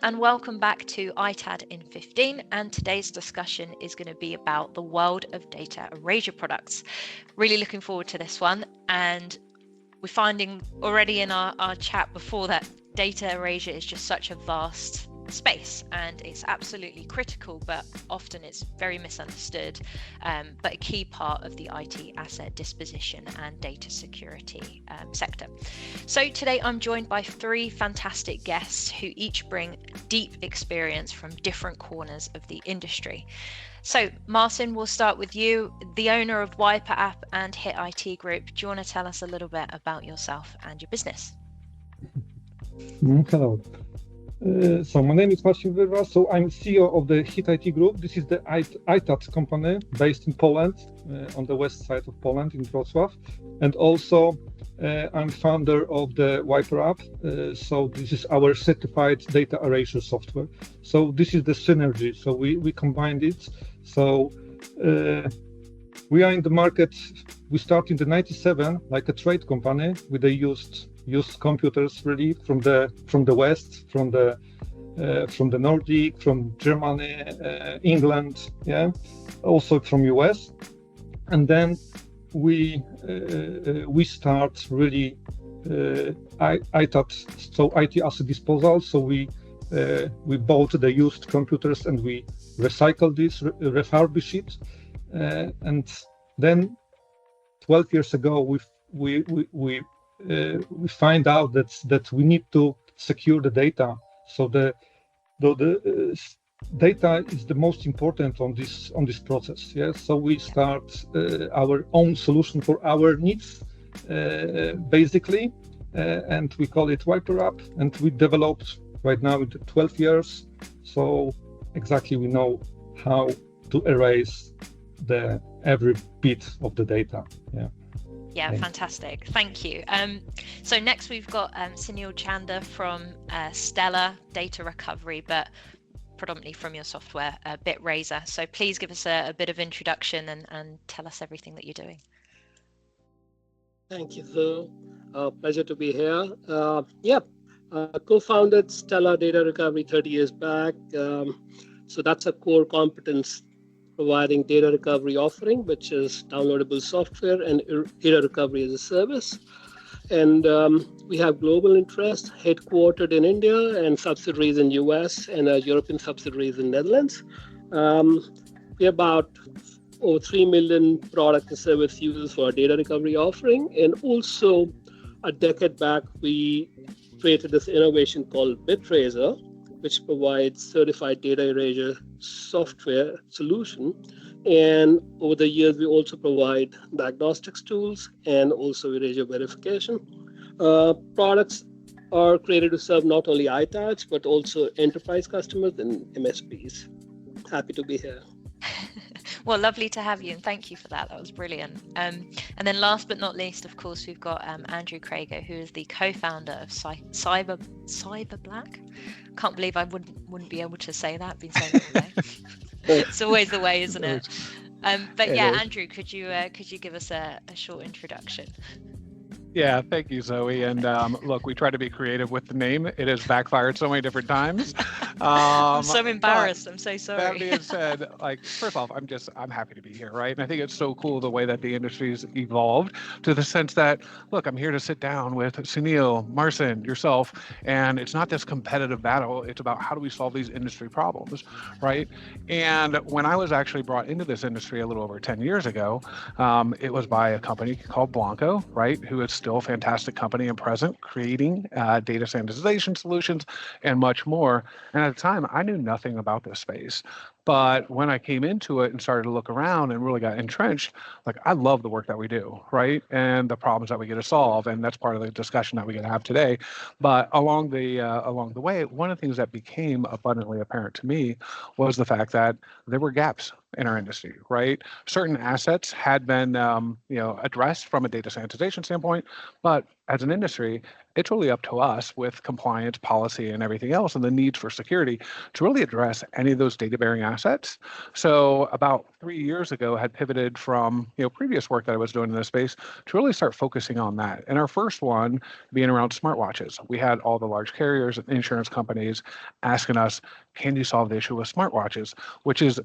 and welcome back to ITAD in 15, and today's discussion is going to be about the world of data erasure products. Really looking forward to this one, and we're finding already in our chat before that data erasure is just such a vast space, and it's absolutely critical, but often it's very misunderstood, but a key part of the IT asset disposition and data security sector. So today I'm joined by three fantastic guests who each bring deep experience from different corners of the industry. So Marcin, we'll start with you, the owner of Wiper App and Hit IT Group. Do you want to tell us a little bit about yourself and your business? Hello. So my name is Marcin Wyrwas. So I'm CEO of the Hit IT Group. This is the ITAD company based in Poland, on the west side of Poland in Wrocław. And also I'm founder of the Wiper App. So this is our certified data erasure software. So this is the synergy. So we combined it. So we are in the market. We started in the 97 like a trade company with a used computers, really, from the west, from the Nordic, from Germany, England, also from US, and then we start really ITAD, so IT asset disposal. So we bought the used computers and we recycle this, refurbish it, and then 12 years ago we find out that we need to secure the data. So the data is the most important on this process. So we start our own solution for our needs, basically, and we call it Wiper App. And we developed right now in 12 years. So exactly we know how to erase every bit of the data. Yeah, fantastic. Thank you. So next we've got Sunil Chandna from Stellar Data Recovery, but predominantly from your software, Erasure. So please give us a bit of introduction and tell us everything that you're doing. Thank you, Sue. Pleasure to be here. Co-founded Stellar Data Recovery 30 years back. So that's a core competence, providing data recovery offering, which is downloadable software and data recovery as a service. And we have global interest, headquartered in India and subsidiaries in US and European subsidiaries in Netherlands. We have about over 3 million product and service users for our data recovery offering. And also a decade back, we created this innovation called Erasure, which provides certified data erasure software solution. And over the years, we also provide diagnostics tools and also erasure verification. Products are created to serve not only ITADs, but also enterprise customers and MSPs. Happy to be here. Well, lovely to have you, and thank you for that. That was brilliant. And then last but not least, of course, we've got Andrew Kroeger, who is the co-founder of Cyber Black. Can't believe I wouldn't be able to say that. Been saying it all day. It's always the way, isn't it? But yeah, Andrew, could you give us a short introduction? Yeah, thank you, Zoe. And look, we try to be creative with the name. It has backfired so many different times. I'm so embarrassed. I'm so sorry. That being said, first off, I'm happy to be here, right? And I think it's so cool the way that the industry's evolved to the sense that, look, I'm here to sit down with Sunil, Marcin, yourself, and it's not this competitive battle. It's about how do we solve these industry problems, right? And when I was actually brought into this industry a little over 10 years ago, it was by a company called Blanco, right? Who is still a fantastic company and present, creating data sanitization solutions and much more. And at the time, I knew nothing about this space. But when I came into it and started to look around and really got entrenched, I love the work that we do, right? And the problems that we get to solve. And that's part of the discussion that we're going to have today. But along the way, one of the things that became abundantly apparent to me was the fact that there were gaps in our industry, right? Certain assets had been, addressed from a data sanitization standpoint, but as an industry, it's really up to us with compliance, policy, and everything else, and the needs for security to really address any of those data-bearing assets assets. So about 3 years ago, I had pivoted from previous work that I was doing in this space to really start focusing on that. And our first one being around smartwatches. We had all the large carriers and insurance companies asking us, can you solve the issue with smartwatches, which is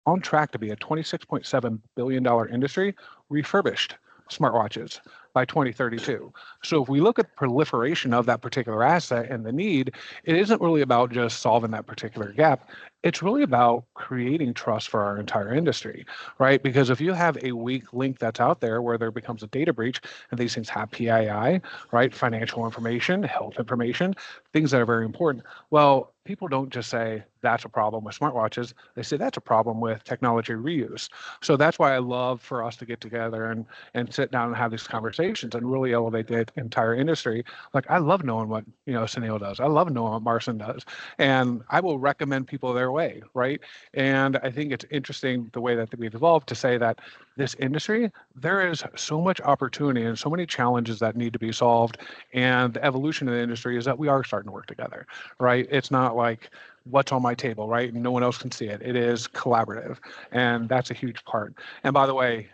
on track to be a $26.7 billion industry, refurbished smartwatches by 2032. So if we look at proliferation of that particular asset and the need, it isn't really about just solving that particular gap. It's really about creating trust for our entire industry, right? Because if you have a weak link that's out there where there becomes a data breach and these things have PII, right? Financial information, health information, things that are very important. Well, people don't just say that's a problem with smartwatches. They say that's a problem with technology reuse. So that's why I love for us to get together and sit down and have these conversations and really elevate the entire industry. Like, I love knowing what Sunil does. I love knowing what Marcin does, and I will recommend people their way, right? And I think it's interesting the way that we've evolved to say that this industry, there is so much opportunity and so many challenges that need to be solved. And the evolution of the industry is that we are starting to work together, right? It's not like what's on my table, right? And no one else can see it. It is collaborative, and that's a huge part. And by the way,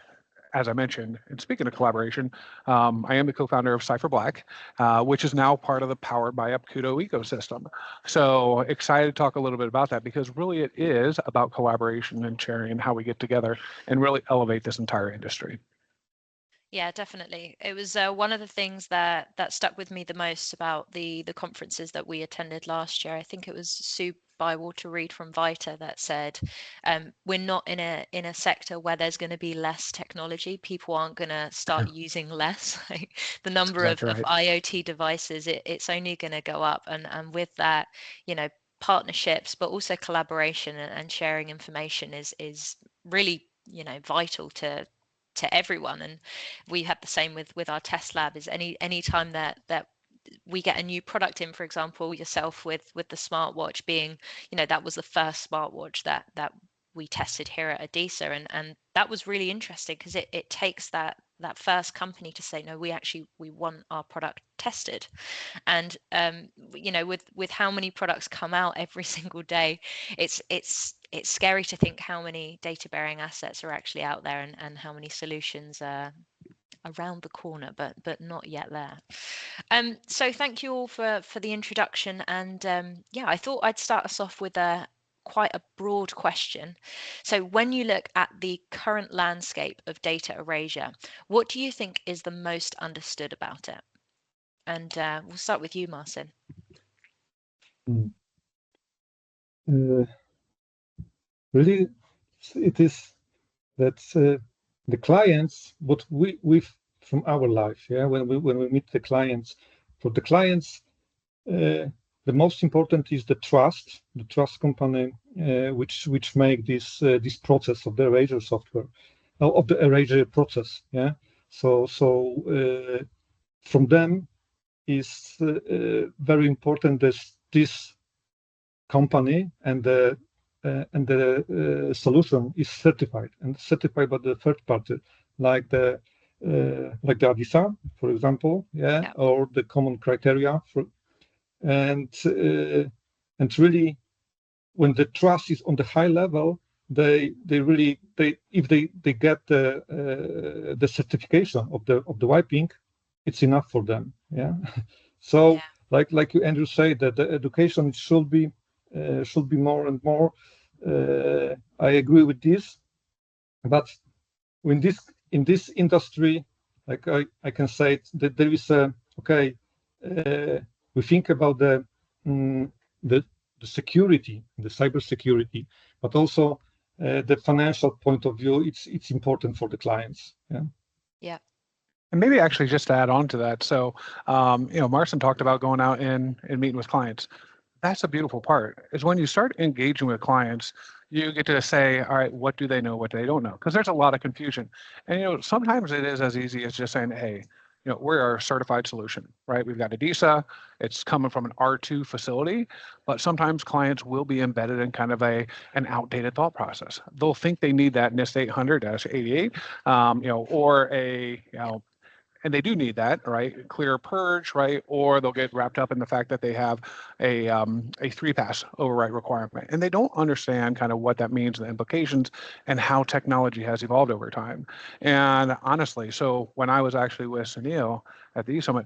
as I mentioned, and speaking of collaboration, I am the co-founder of Cypher Black, which is now part of the Powered by Upcudo ecosystem. So excited to talk a little bit about that, because really it is about collaboration and sharing and how we get together and really elevate this entire industry. Yeah, definitely. It was one of the things that stuck with me the most about the conferences that we attended last year. I think it was Sue Bywater Reed from Vita that said, we're not in a sector where there's going to be less technology. People aren't going to start using less. Like, the number Exactly of right. IoT devices, it's only going to go up. And with that, partnerships, but also collaboration and sharing information is really, vital to everyone. And we had the same with our test lab. Is any time that we get a new product in, for example, yourself with the smartwatch being, that was the first smartwatch that we tested here at ADISA, and that was really interesting, because it takes that first company to say, no, we want our product tested. And with how many products come out every single day, it's scary to think how many data bearing assets are actually out there, and how many solutions are around the corner, but not yet there. So thank you all for the introduction. And yeah, I thought I'd start us off with quite a broad question. So when you look at the current landscape of data erasure, what do you think is the most understood about it? And we'll start with you, Marcin. Really, it is that the clients, what we from our life, when we meet the clients, for the clients, the most important is the trust company, which make this process of the Erasure software, of the Erasure process. So from them is very important that this company and the solution is certified by the third party, like the ADISA, for example, or the common criteria and really, when the trust is on the high level, they if they get the certification of the wiping, it's enough for them. So like you, Andrew, say that the education should be more and more. I agree with this, but in this industry, like I can say that there is we think about the security, the cyber security, but also the financial point of view. It's important for the clients. Yeah. And maybe actually just to add on to that. So, Marcin talked about going out and meeting with clients. That's a beautiful part, is when you start engaging with clients, you get to say, all right, what do they know, what they don't know? Because there's a lot of confusion. And, sometimes it is as easy as just saying, hey, we're a certified solution, right? We've got ADISA, it's coming from an R2 facility, but sometimes clients will be embedded in kind of an outdated thought process. They'll think they need that NIST 800-88, or and they do need that, right? Clear purge, right? Or they'll get wrapped up in the fact that they have a 3-pass overwrite requirement, and they don't understand kind of what that means and the implications and how technology has evolved over time. And honestly, so when I was actually with Sunil at the summit,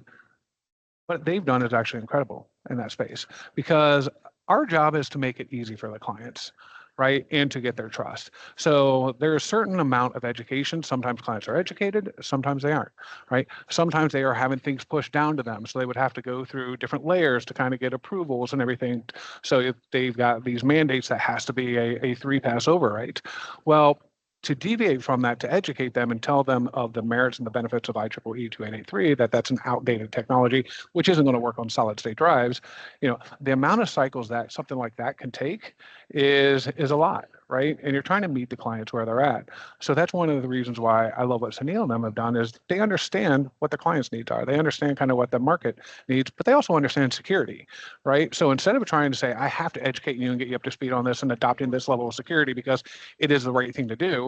what they've done is actually incredible in that space, because our job is to make it easy for the clients, right? And to get their trust. So there's a certain amount of education. Sometimes clients are educated, sometimes they aren't, right? Sometimes they are having things pushed down to them. So they would have to go through different layers to kind of get approvals and everything. So if they've got these mandates that has to be a 3-pass overwrite. Well, to deviate from that, to educate them and tell them of the merits and the benefits of IEEE 2883, that that's an outdated technology, which isn't going to work on solid state drives. The amount of cycles that something like that can take is a lot, right? And you're trying to meet the clients where they're at. So that's one of the reasons why I love what Sunil and them have done, is they understand what the clients' needs are. They understand kind of what the market needs, but they also understand security, right? So instead of trying to say, I have to educate you and get you up to speed on this and adopting this level of security because it is the right thing to do,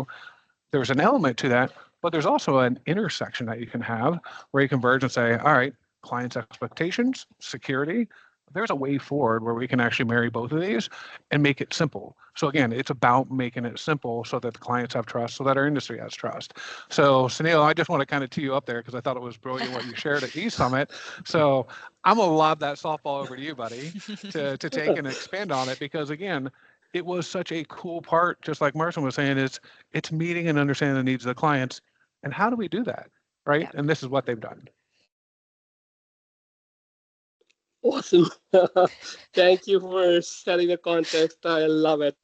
there's an element to that, but there's also an intersection that you can have where you converge and say, all right, clients' expectations, security, there's a way forward where we can actually marry both of these and make it simple. So again, it's about making it simple so that the clients have trust, so that our industry has trust. So Sunil, I just want to kind of tee you up there because I thought it was brilliant what you shared at eSummit. So I'm going to lob that softball over to you, buddy, to take and expand on it, because again, it was such a cool part, just like Marcin was saying, it's meeting and understanding the needs of the clients. And how do we do that, right? Yeah. And this is what they've done. Awesome. Thank you for setting the context. I love it.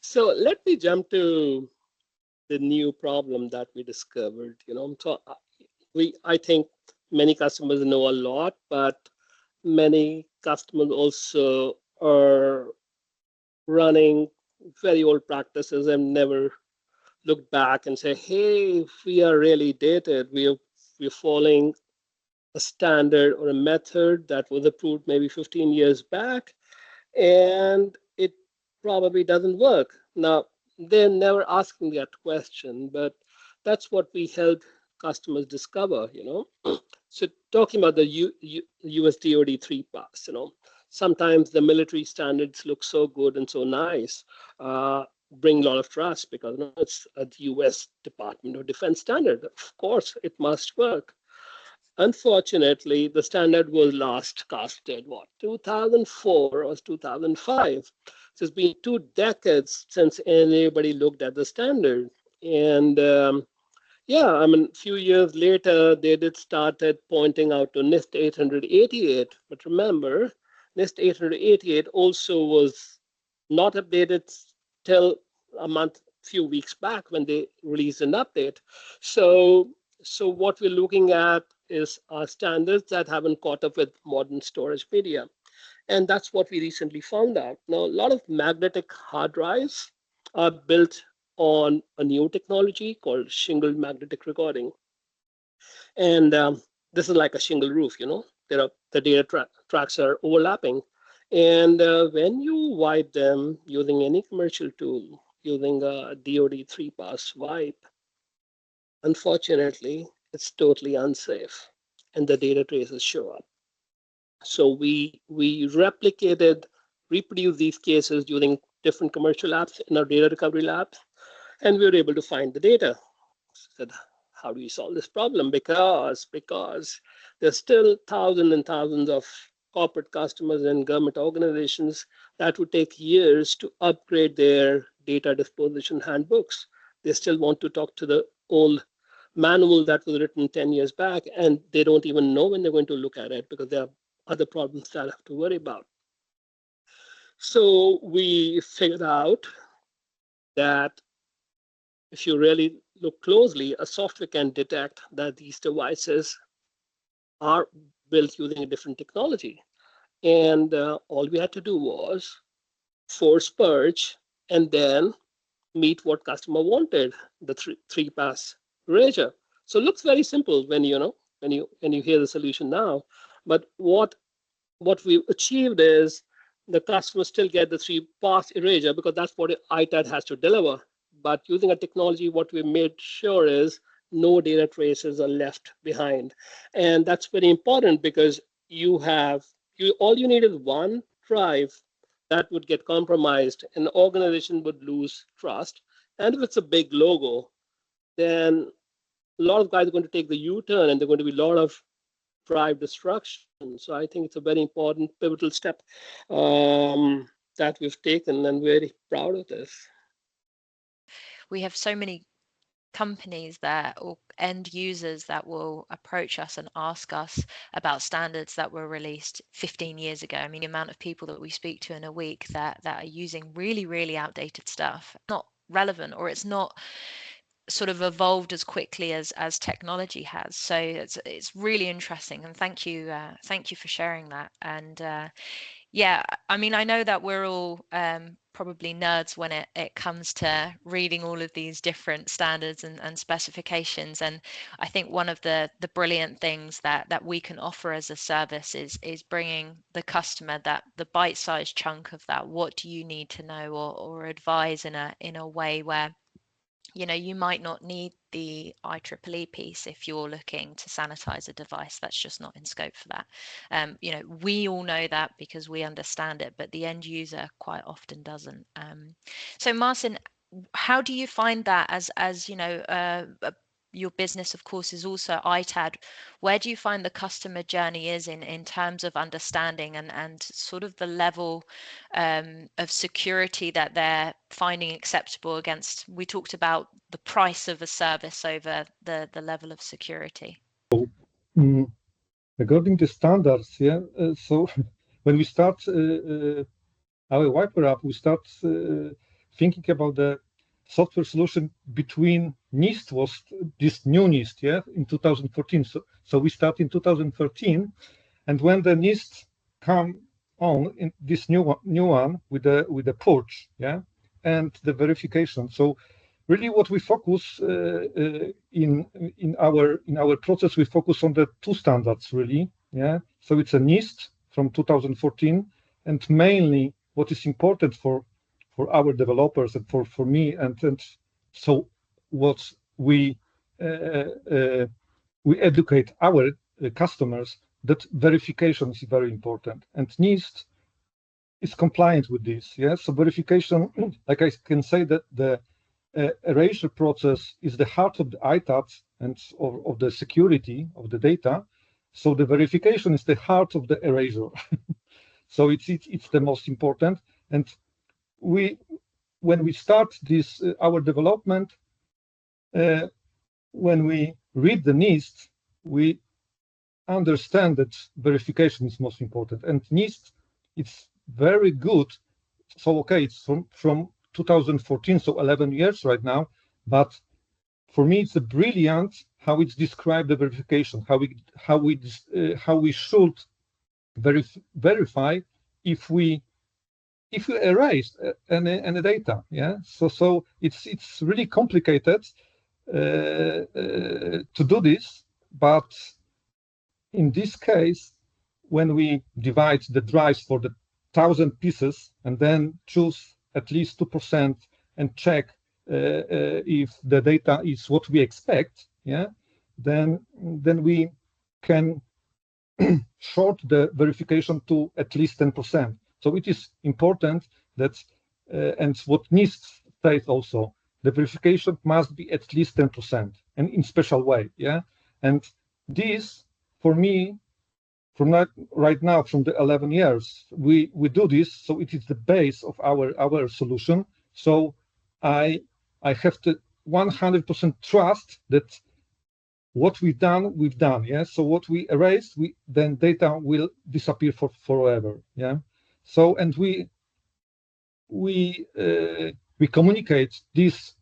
So let me jump to the new problem that we discovered. So I think many customers know a lot, but many customers also are running very old practices and never look back and say, hey, we are really dated. We're following a standard or a method that was approved maybe 15 years back, and it probably doesn't work. Now, they're never asking that question, but that's what we help customers discover, So talking about the US DoD 3-pass, sometimes the military standards look so good and so nice, bring a lot of trust because it's a US Department of Defense standard. Of course, it must work. Unfortunately, the standard was last casted, 2004 or 2005. So it's been 2 decades since anybody looked at the standard. And a few years later, they did started pointing out to NIST 888. But remember, NIST 888 also was not updated till few weeks back when they released an update. So what we're looking at is standards that haven't caught up with modern storage media. And that's what we recently found out. Now, a lot of magnetic hard drives are built on a new technology called shingled magnetic recording. And this is like a shingle roof, the data tracks are overlapping. And when you wipe them using any commercial tool, using a DoD 3-pass wipe, unfortunately, it's totally unsafe and the data traces show up. So we reproduced these cases using different commercial apps in our data recovery labs, and we were able to find the data. Said, how do we solve this problem? Because there's still thousands and thousands of corporate customers and government organizations that would take years to upgrade their data disposition handbooks. They still want to talk to the old manual that was written 10 years back, and they don't even know when they're going to look at it because there are other problems that I have to worry about. So we figured out that if you really look closely, a software can detect that these devices are built using a different technology. And all we had to do was force purge and then meet what customer wanted, the 3-pass Erasure. So it looks very simple when you hear the solution now. But what we've achieved is the customer still get the 3-pass Erasure because that's what ITAD has to deliver. But using a technology, what we made sure is no data traces are left behind. And that's very important because all you need is one drive that would get compromised and the organization would lose trust. And if it's a big logo, then a lot of guys are going to take the U-turn and there's going to be a lot of drive destruction. So I think it's a very important pivotal step that we've taken, and very proud of this. We have so many companies that, or end users that will approach us and ask us about standards that were released 15 years ago. I mean, the amount of people that we speak to in a week that are using really, really outdated stuff, not relevant, or it's not sort of evolved as quickly as technology has. So it's really interesting, and thank you for sharing that. And yeah, I mean, I know that we're all probably nerds when it comes to reading all of these different standards and specifications. And I think one of the brilliant things that we can offer as a service is bringing the customer the bite-sized chunk of that. What do you need to know, or advise in a way where, you know, you might not need the IEEE piece if you're looking to sanitize a device. That's just not in scope for that. You know, we all know that because we understand it, but the end user quite often doesn't. So Marcin, how do you find that as you know, your business, of course, is also ITAD. Where do you find the customer journey is in terms of understanding and sort of the level of security that they're finding acceptable against? We talked about the price of a service over the level of security. Regarding the standards, so when we start our Wiper app, we start thinking about the software solution between NIST was this new NIST, in 2014. So we start in 2013, and when the NIST come on in this new one with the purge, and the verification. So really, what we focus in our process, we focus on the two standards, really, So it's a NIST from 2014, and mainly what is important for our developers and for me, and so what we educate our customers that verification is very important, and NIST is compliant with this. So verification, like I can say that the erasure process is the heart of the ITADs and of the security of the data. So the verification is the heart of the erasure. So it's the most important. And when we start this our development, when we read the NIST, we understand that verification is most important. And NIST, it's very good. So okay, it's from 2014, so 11 years right now. But for me, it's brilliant how it's described the verification, how we should verify if we erase any data. So it's really complicated to do this, but in this case, when we divide the drives for the 1,000 pieces and then choose at least 2% and check if the data is what we expect, then we can short the verification to at least 10%. So it is important that, and what NIST says also, the verification must be at least 10% and in special way, And this, for me, from right now, from the 11 years, we do this, so it is the base of our solution. So I have to 100% trust that what we've done, So what we erased, then data will disappear forever, So, and we communicate this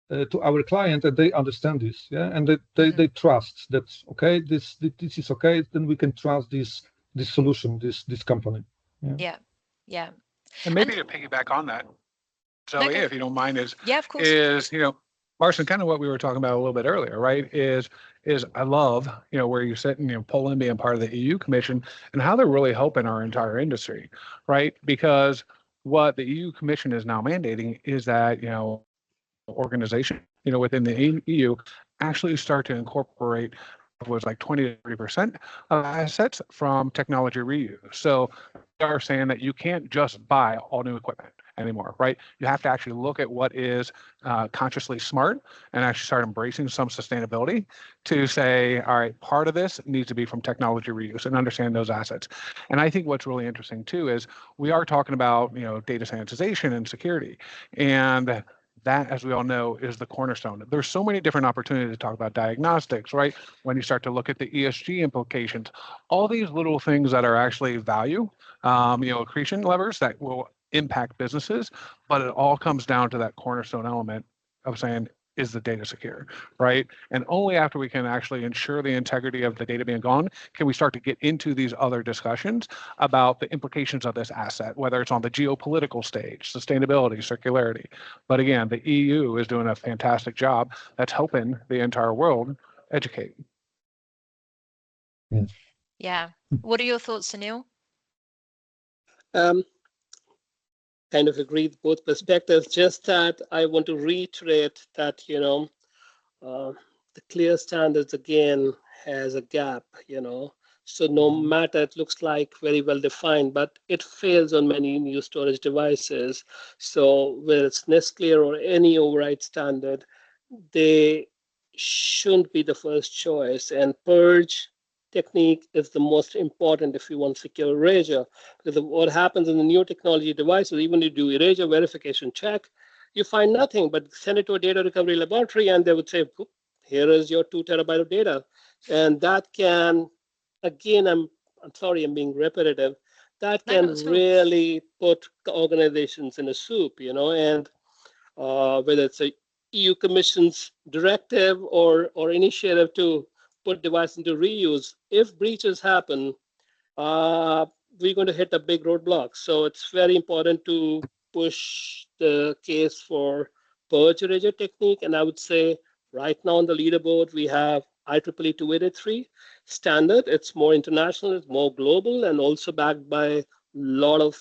to our client, and they understand this, and they trust that, okay, this is okay, then we can trust this solution, this company. Yeah. And maybe to piggyback on that, Zoe, if you don't mind, of course. is Marcin, kind of what we were talking about a little bit earlier, right? Is I love, where you sit in, Poland being part of the EU Commission and how they're really helping our entire industry, right? Because what the EU Commission is now mandating is that, organization, within the EU actually start to incorporate was like 20 to 30% of assets from technology reuse. So they are saying that you can't just buy all new equipment anymore, right? You have to actually look at what is consciously smart and actually start embracing some sustainability to say, all right, part of this needs to be from technology reuse and understand those assets. And I think what's really interesting too is we are talking about, data sanitization and security. And that, as we all know, is the cornerstone. There's so many different opportunities to talk about diagnostics, right? When you start to look at the ESG implications, all these little things that are actually value, accretion levers that will impact businesses, but it all comes down to that cornerstone element of saying, is the data secure, right? And only after we can actually ensure the integrity of the data being gone can we start to get into these other discussions about the implications of this asset, whether it's on the geopolitical stage, sustainability, circularity. But again, the EU is doing a fantastic job that's helping the entire world educate. Yeah. What are your thoughts, Sunil? Kind of agree with both perspectives. Just that I want to reiterate that the clear standards again has a gap. So no matter, it looks like very well defined, but it fails on many new storage devices. So whether it's NestClear or any override standard, they shouldn't be the first choice. And purge technique is the most important if you want secure erasure. Because what happens in the new technology devices, even if you do erasure verification check, you find nothing, but send it to a data recovery laboratory and they would say, here is your 2 terabyte of data. And that can, again, I'm sorry, I'm being repetitive, that can really put organizations in a soup, and whether it's a EU Commission's directive or initiative to put device into reuse, if breaches happen, we're going to hit a big roadblock. So it's very important to push the case for purge erasure technique. And I would say right now on the leaderboard, we have IEEE 2883 standard. It's more international, it's more global, and also backed by a lot of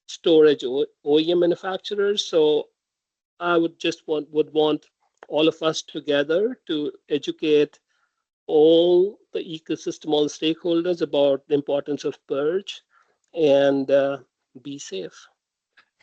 storage OEM manufacturers. So I would want all of us together to educate all the ecosystem, all the stakeholders about the importance of purge and be safe.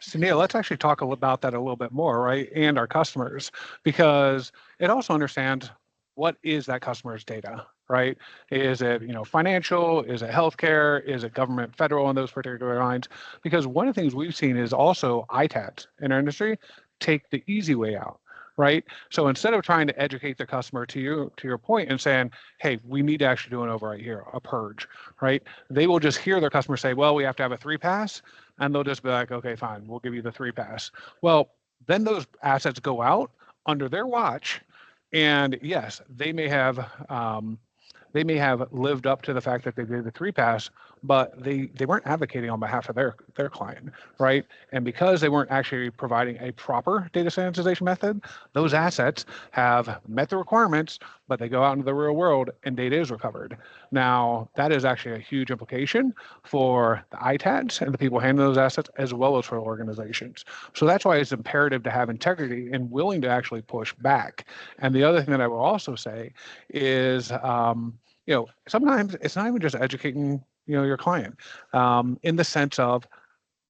Sunil, let's actually talk about that a little bit more, right? And our customers, because it also understands what is that customer's data, right? Is it, financial? Is it healthcare? Is it government, federal in those particular lines? Because one of the things we've seen is also ITADs in our industry take the easy way out, right? So instead of trying to educate the customer to your point and saying, hey, we need to actually do an override here, a purge, right? They will just hear their customer say, well, we have to have a 3-pass. And they'll just be like, okay, fine, we'll give you the 3-pass. Well, then those assets go out under their watch. And yes, they may have lived up to the fact that they did the 3-pass, but they weren't advocating on behalf of their client, right? And because they weren't actually providing a proper data sanitization method, those assets have met the requirements, but they go out into the real world and data is recovered. Now, that is actually a huge implication for the ITADs and the people handling those assets, as well as for organizations. So that's why it's imperative to have integrity and willing to actually push back. And the other thing that I will also say is, sometimes it's not even just educating, your client, in the sense of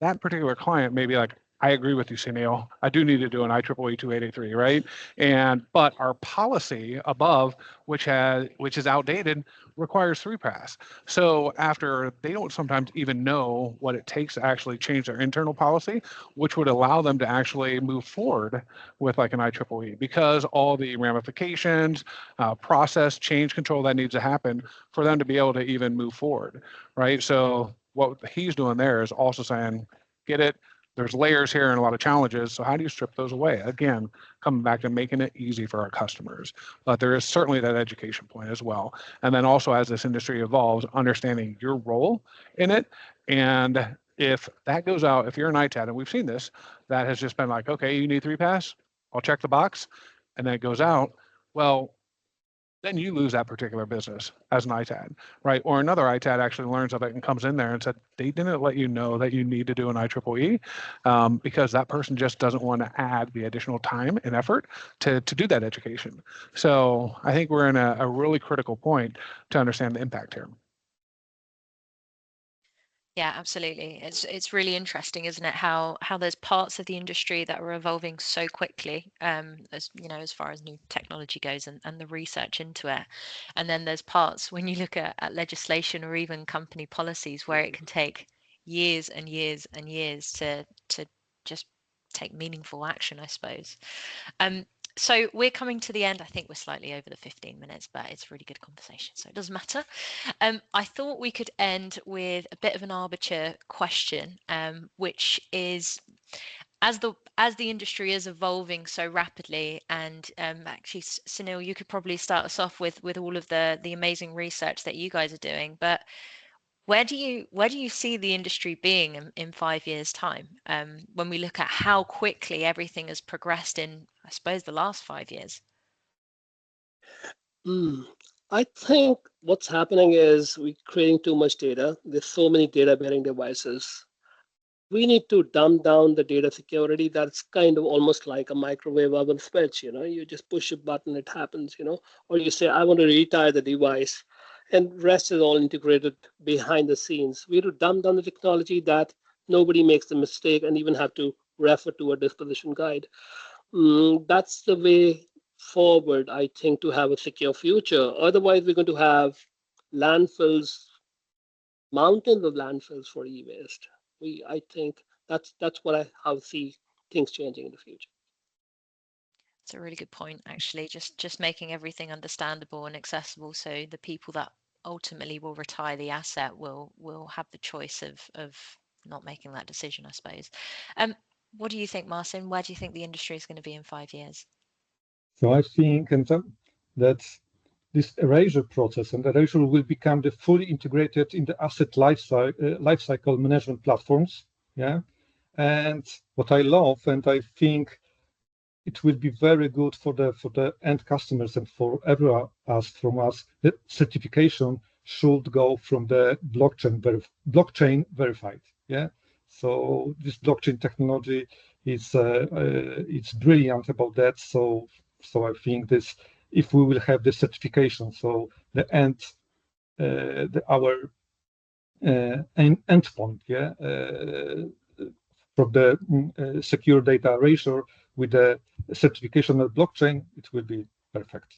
that particular client may be like, I agree with you, Sunil. I do need to do an IEEE 2883, right? But our policy above, which is outdated, requires 3-pass. So after they don't sometimes even know what it takes to actually change their internal policy, which would allow them to actually move forward with like an IEEE, because all the ramifications, process, change control that needs to happen for them to be able to even move forward, right? So what he's doing there is also saying, get it, there's layers here and a lot of challenges. So how do you strip those away? Again, coming back to making it easy for our customers. But there is certainly that education point as well. And then also as this industry evolves, understanding your role in it. And if that goes out, if you're an ITAD, and we've seen this, that has just been like, okay, you need 3-pass, I'll check the box. And then it goes out. Well, then you lose that particular business as an ITAD, right? Or another ITAD actually learns of it and comes in there and said, they didn't let you know that you need to do an IEEE because that person just doesn't want to add the additional time and effort to do that education. So I think we're in a really critical point to understand the impact here. Yeah, absolutely. It's really interesting, isn't it? How there's parts of the industry that are evolving so quickly, as you know, as far as new technology goes and the research into it. And then there's parts when you look at legislation or even company policies where it can take years and years and years to just take meaningful action, I suppose. So we're coming to the end. I think we're slightly over the 15 minutes, but it's a really good conversation, so it doesn't matter. I thought we could end with a bit of an arbitrary question, which is, as the industry is evolving so rapidly, and actually, Sunil, you could probably start us off with all of the amazing research that you guys are doing, but where do you see the industry being in 5 years' time? When we look at how quickly everything has progressed in, I suppose, the last 5 years. I think what's happening is we're creating too much data. There's so many data bearing devices. We need to dumb down the data security. That's kind of almost like a microwave oven switch, you just push a button, it happens, or you say, I want to retire the device, and rest is all integrated behind the scenes. We have to dumb down the technology that nobody makes the mistake and even have to refer to a disposition guide. That's the way forward, I think, to have a secure future. Otherwise, we're going to have landfills, mountains of landfills for e-waste. I think that's what I see things changing in the future. It's a really good point, actually. Just making everything understandable and accessible, so the people that ultimately will retire the asset will have the choice of not making that decision, I suppose. What do you think, Marcin? Where do you think the industry is going to be in 5 years? So I think that this erasure process and erasure will become the fully integrated in the asset lifecycle management platforms. Yeah. And what I love, and I think it will be very good for the end customers and for everyone from us, the certification should go from the blockchain verified. Yeah. So this blockchain technology is it's brilliant about that. So I think this, if we will have the certification, so the our endpoint, yeah, from the secure data erasure with the certification of blockchain, it will be perfect.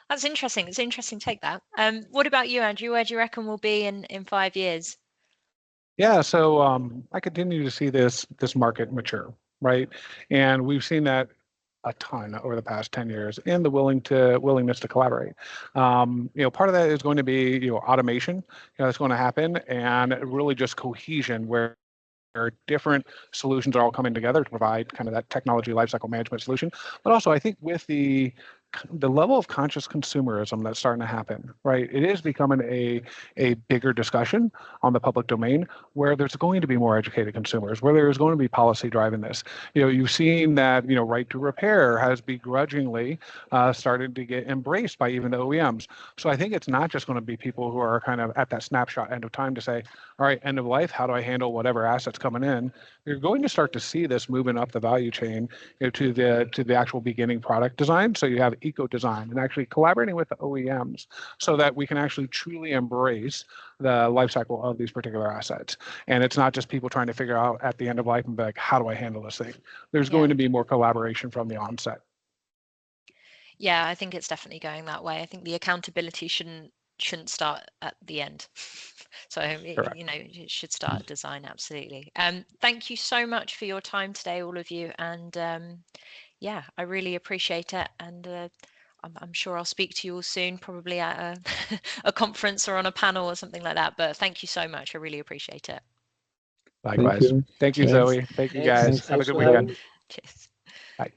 That's interesting. It's an interesting take, that. What about you, Andrew? Where do you reckon we'll be in 5 years? Yeah, so I continue to see this market mature, right? And we've seen that a ton over the past 10 years, and the willingness to collaborate. Part of that is going to be automation that's going to happen, and really just cohesion where different solutions are all coming together to provide kind of that technology lifecycle management solution. But also, I think with the level of conscious consumerism that's starting to happen, right? It is becoming a bigger discussion on the public domain, where there's going to be more educated consumers, where there's going to be policy driving this. You've seen that, right to repair has begrudgingly started to get embraced by even the OEMs. So I think it's not just going to be people who are kind of at that snapshot end of time to say, all right, end of life, how do I handle whatever assets coming in? You're going to start to see this moving up the value chain to the actual beginning product design. So you have eco design and actually collaborating with the OEMs so that we can actually truly embrace the life cycle of these particular assets. And it's not just people trying to figure out at the end of life and be like, how do I handle this thing? There's going to be more collaboration from the onset. Yeah, I think it's definitely going that way. I think the accountability shouldn't start at the end. So it should start at design. Absolutely. Thank you so much for your time today, all of you, and yeah, I really appreciate it, and I'm sure I'll speak to you all soon, probably at a conference or on a panel or something like that. But thank you so much. I really appreciate it. Likewise. Thank you, Zoe. Thank you, guys. Have a good weekend. Cheers. Bye.